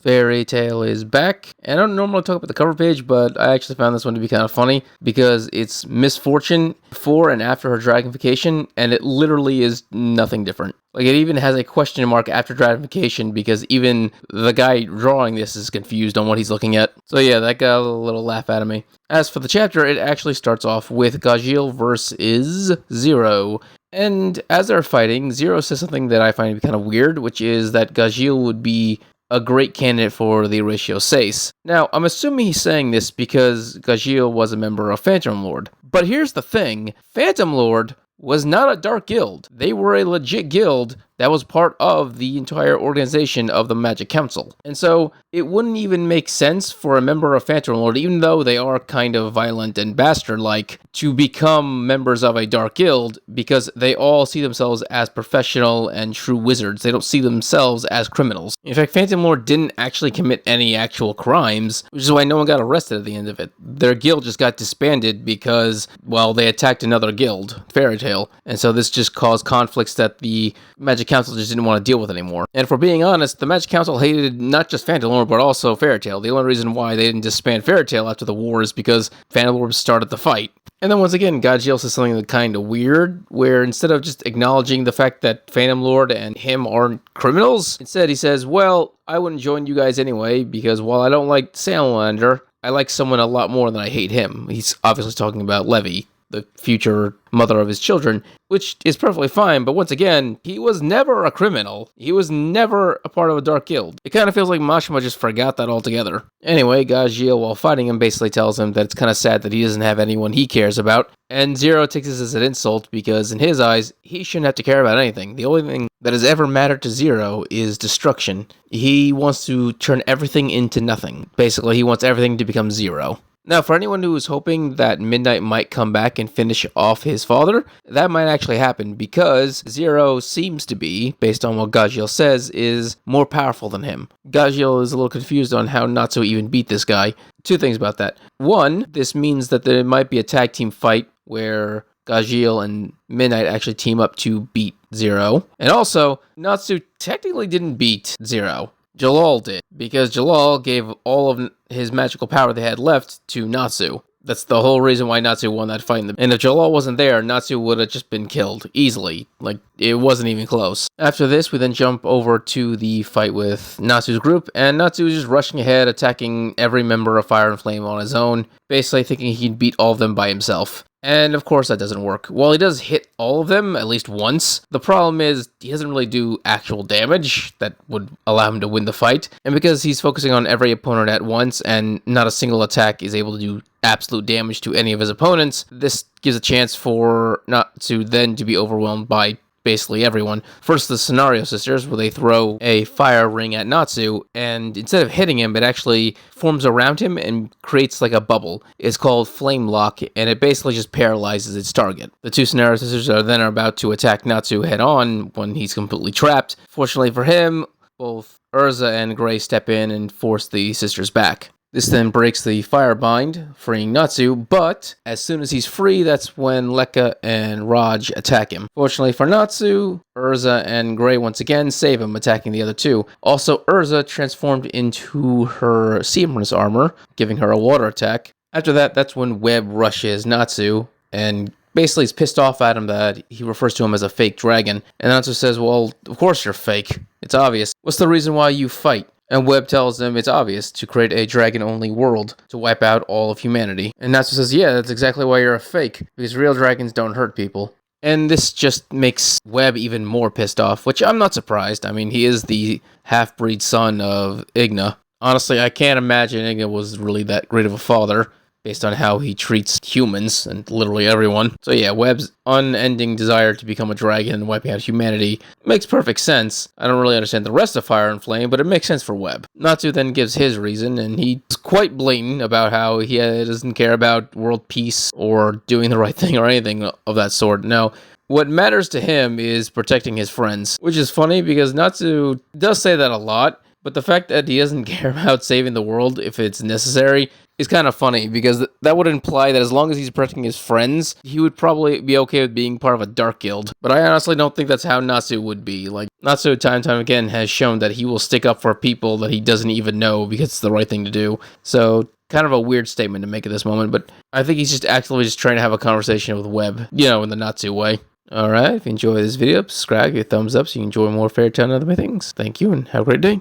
Fairy Tale is back, and I don't normally talk about the cover page, but I actually found this one to be kind of funny because it's Misfortune before and after her dragonification, and it literally is nothing different. Like, it even has a question mark after dragonification because even the guy drawing this is confused on what he's looking at. So yeah, that got a little laugh out of me. As for the chapter, it actually starts off with Gajeel versus Zero. And as they're fighting, Zero says something that I find to be kind of weird, which is that Gajeel would be a great candidate for the Ratio 6. Now, I'm assuming he's saying this because Gajeel was a member of Phantom Lord. But here's the thing, Phantom Lord was not a dark guild. They were a legit guild that was part of the entire organization of the Magic Council. And so it wouldn't even make sense for a member of Phantom Lord, even though they are kind of violent and bastard-like, to become members of a dark guild because they all see themselves as professional and true wizards. They don't see themselves as criminals. In fact, Phantom Lord didn't actually commit any actual crimes, which is why no one got arrested at the end of it. Their guild just got disbanded because, well, they attacked another guild, Fairy Tale. And so this just caused conflicts that the Magic Council just didn't want to deal with anymore. And if we're being honest, the Magic Council hated not just Phantom Lord, but also Fairy Tale. The only reason why they didn't disband Fairy Tale after the war is because Phantom Lord started the fight. And then once again, Gajeel says something kind of weird, where instead of just acknowledging the fact that Phantom Lord and him aren't criminals, instead he says, well, I wouldn't join you guys anyway, because while I don't like Salamander, I like someone a lot more than I hate him. He's obviously talking about Levy, the future mother of his children, which is perfectly fine, but once again, he was never a criminal. He was never a part of a dark guild. It kind of feels like Mashima just forgot that altogether. Anyway, Gajeel, while fighting him, basically tells him that it's kind of sad that he doesn't have anyone he cares about, and Zero takes this as an insult because in his eyes, he shouldn't have to care about anything. The only thing that has ever mattered to Zero is destruction. He wants to turn everything into nothing. Basically, he wants everything to become zero. Now, for anyone who is hoping that Midnight might come back and finish off his father, that might actually happen because Zero seems to be, based on what Gajeel says, is more powerful than him. Gajeel is a little confused on how Natsu even beat this guy. Two things about that. One, this means that there might be a tag team fight where Gajeel and Midnight actually team up to beat Zero. And also, Natsu technically didn't beat Zero. Jalal did, because Jalal gave all of his magical power they had left to Natsu. That's the whole reason why Natsu won that fight. And if Jalal wasn't there, Natsu would have just been killed easily. Like, it wasn't even close. After this, we then jump over to the fight with Natsu's group, and Natsu is just rushing ahead, attacking every member of Fire and Flame on his own, basically thinking he'd beat all of them by himself. And of course that doesn't work. While he does hit all of them at least once, the problem is he doesn't really do actual damage that would allow him to win the fight. And because he's focusing on every opponent at once and not a single attack is able to do absolute damage to any of his opponents, this gives a chance for Natsu then to be overwhelmed by basically everyone. First, the Scenario Sisters, where they throw a fire ring at Natsu, and instead of hitting him, it actually forms around him and creates like a bubble. It's called Flame Lock, and it basically just paralyzes its target. The two Scenario Sisters are then about to attack Natsu head-on when he's completely trapped. Fortunately for him, both Urza and Gray step in and force the sisters back. This then breaks the firebind, freeing Natsu, but as soon as he's free, that's when Lekka and Raj attack him. Fortunately for Natsu, Urza and Gray once again save him, attacking the other two. Also, Urza transformed into her Seamless armor, giving her a water attack. After that, that's when Webb rushes Natsu, and basically is pissed off at him that he refers to him as a fake dragon. And Natsu says, well, of course you're fake. It's obvious. What's the reason why you fight? And Webb tells them it's obvious, to create a dragon-only world, to wipe out all of humanity. And Natsu says, yeah, that's exactly why you're a fake, because real dragons don't hurt people. And this just makes Webb even more pissed off, which I'm not surprised. I mean, he is the half-breed son of Igna. Honestly, I can't imagine Igna was really that great of a father, based on how he treats humans and literally everyone. So yeah, Webb's unending desire to become a dragon and wiping out humanity makes perfect sense. I don't really understand the rest of Fire and Flame, but it makes sense for Webb. Natsu then gives his reason, and he's quite blatant about how he doesn't care about world peace or doing the right thing or anything of that sort. Now, what matters to him is protecting his friends, which is funny because Natsu does say that a lot, But the fact that he doesn't care about saving the world if it's necessary is kind of funny, because that would imply that as long as he's protecting his friends, he would probably be okay with being part of a dark guild. But I honestly don't think that's how Natsu would be. Like, Natsu time and time again has shown that he will stick up for people that he doesn't even know because it's the right thing to do. So, kind of a weird statement to make at this moment, but I think he's just actively just trying to have a conversation with Webb, in the Natsu way. Alright, if you enjoyed this video, subscribe, give it a thumbs up so you can enjoy more Fairy Tail and other things. Thank you, and have a great day.